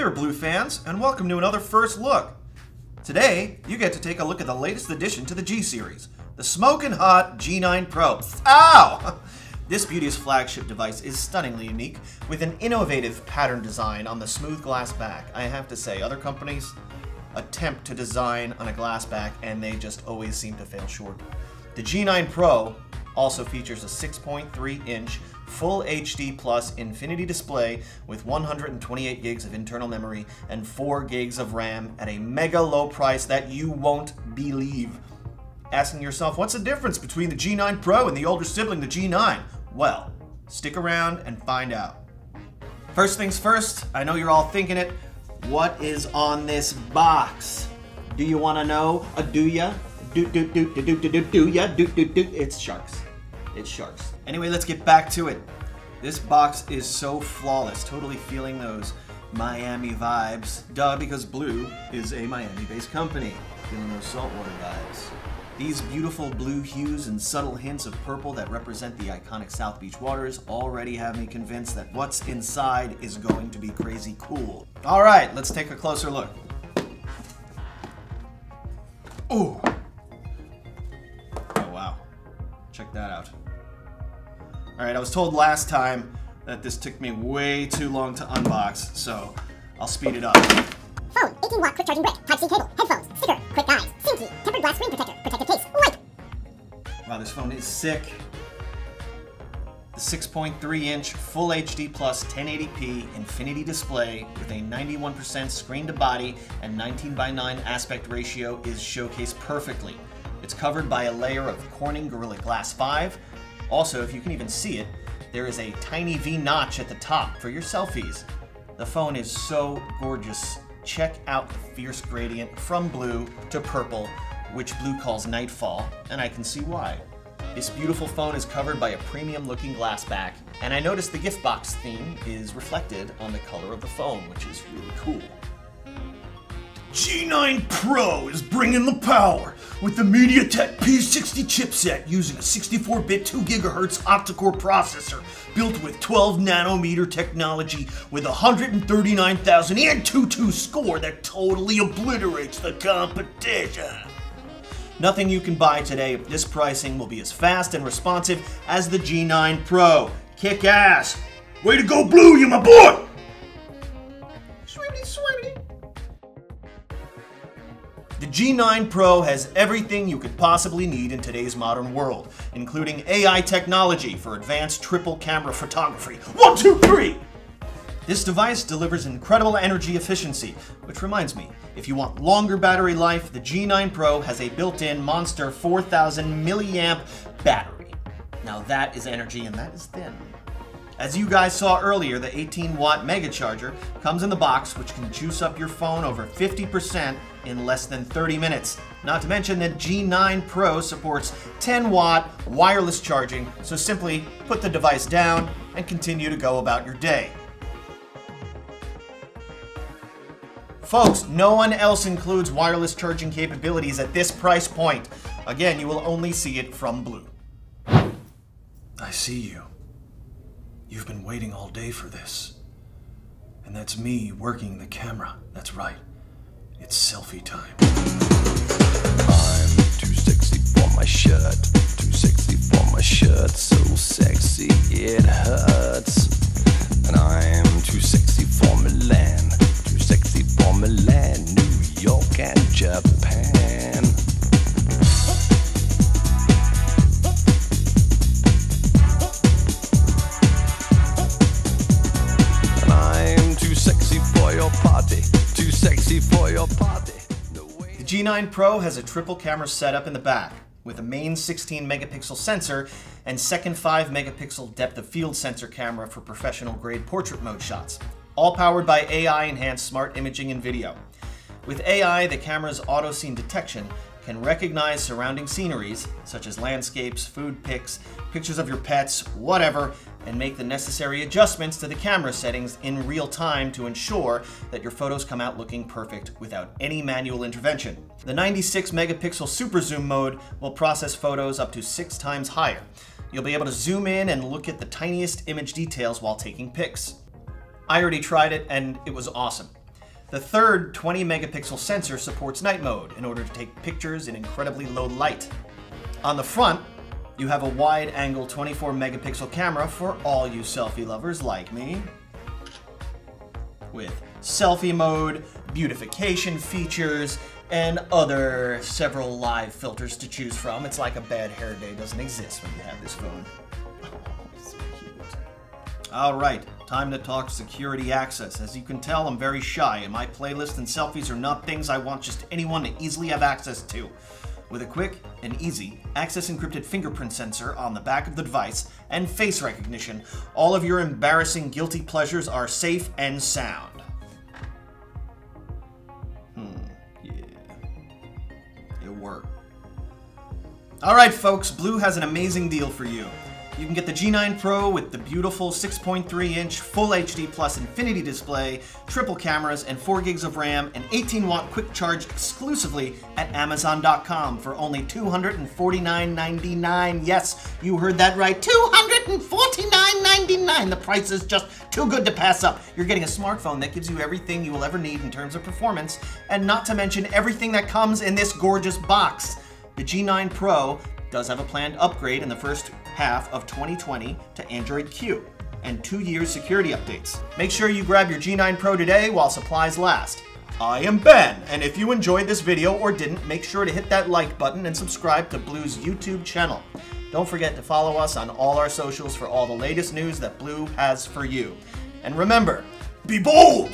there, Blue fans, and welcome to another First Look. Today, you get to take a look at the latest addition to the G series, the smoking hot G9 Pro. Ow! This beauteous flagship device is stunningly unique, with an innovative pattern design on the smooth glass back. I have to say, other companies attempt to design on a glass back and they just always seem to fail short. The G9 Pro also features a 6.3-inch Full HD Plus Infinity display with 128 gigs of internal memory and 4 gigs of RAM at a mega low price that you won't believe. Asking yourself, what's the difference between the G9 Pro and the older sibling, the G9? Well, stick around and find out. First things first, I know you're all thinking it. What is on this box? Do you want to know? Do ya? Do ya? It's sharks. It's sharks. Anyway, let's get back to it. This box is so flawless, totally feeling those Miami vibes. Duh, because Blue is a Miami-based company. Feeling those saltwater vibes. These beautiful blue hues and subtle hints of purple that represent the iconic South Beach waters already have me convinced that what's inside is going to be crazy cool. All right, let's take a closer look. Ooh. Oh, wow. Check that out. All right, I was told last time that this took me way too long to unbox, so I'll speed it up. Phone, 18-watt quick charging brick, Type-C cable, headphones, sticker, quick guides, SIM key, tempered glass screen protector, protective case, light. Wow, this phone is sick. The 6.3-inch Full HD Plus 1080p Infinity display with a 91% screen to body and 19:9 aspect ratio is showcased perfectly. It's covered by a layer of Corning Gorilla Glass 5. Also, if you can even see it, there is a tiny V notch at the top for your selfies. The phone is so gorgeous. Check out the fierce gradient from blue to purple, which Blue calls nightfall, and I can see why. This beautiful phone is covered by a premium looking glass back, and I noticed the gift box theme is reflected on the color of the phone, which is really cool. G9 Pro is bringing the power with the Mediatek P60 chipset using a 64-bit 2 GHz Octa-Core Processor built with 12nm technology with 139,000 and 2.2 score that totally obliterates the competition. Nothing you can buy today at this pricing will be as fast and responsive as the G9 Pro. Kick ass! Way to go, Blue, you my boy! Swimmity, swimmity. The G9 Pro has everything you could possibly need in today's modern world, including A.I Technology for advanced triple camera photography. 1, 2, 3! This device delivers incredible energy efficiency, which reminds me, if you want longer battery life, the G9 Pro has a built-in monster 4000 milliamp battery. Now that is energy and that is thin. As you guys saw earlier, the 18-watt mega charger comes in the box, which can juice up your phone over 50% in less than 30 minutes. Not to mention that G9 Pro supports 10-watt wireless charging, so simply put the device down and continue to go about your day. Folks, no one else includes wireless charging capabilities at this price point. Again, you will only see it from Blue. I see you. You've been waiting all day for this. And that's me working the camera. That's right. It's selfie time. I'm too sexy for my shirt. Too sexy for my shirt. So sexy it hurts. And I'm too sexy for Milan. Too sexy for Milan, New York and Japan. And I'm too sexy for your party. Too sexy for your party. No way. The G9 Pro has a triple camera setup in the back, with a main 16 megapixel sensor and second 5 megapixel depth of field sensor camera for professional grade portrait mode shots. All powered by AI enhanced smart imaging and video. With AI, the camera's auto scene detection can recognize surrounding sceneries, such as landscapes, food pics, pictures of your pets, whatever, and make the necessary adjustments to the camera settings in real time to ensure that your photos come out looking perfect without any manual intervention. The 96 megapixel super zoom mode will process photos up to 6 times higher. You'll be able to zoom in and look at the tiniest image details while taking pics. I already tried it and it was awesome. The third 20 megapixel sensor supports night mode in order to take pictures in incredibly low light. On the front, you have a wide-angle 24 megapixel camera for all you selfie lovers like me, with selfie mode, beautification features, and other several live filters to choose from. It's like a bad hair day doesn't exist when you have this phone. Oh, so cute. All right, time to talk security access. As you can tell, I'm very shy, and my playlist and selfies are not things I want just anyone to easily have access to. With a quick and easy access encrypted fingerprint sensor on the back of the device and face recognition, all of your embarrassing guilty pleasures are safe and sound. Yeah. It'll work. Alright folks, BLU has an amazing deal for you. You can get the G9 Pro with the beautiful 6.3-inch Full HD Plus Infinity display, triple cameras, and 4 gigs of RAM, and 18-watt quick charge exclusively at Amazon.com for only $249.99. Yes, you heard that right, $249.99. The price is just too good to pass up. You're getting a smartphone that gives you everything you will ever need in terms of performance, and not to mention everything that comes in this gorgeous box. The G9 Pro does have a planned upgrade in the first half of 2020 to Android Q and 2 years security updates. Make sure you grab your G9 Pro today while supplies last. I am Ben, and if you enjoyed this video or didn't, make sure to hit that like button and subscribe to BLU's YouTube channel. Don't forget to follow us on all our socials for all the latest news that BLU has for you. And remember, be bold!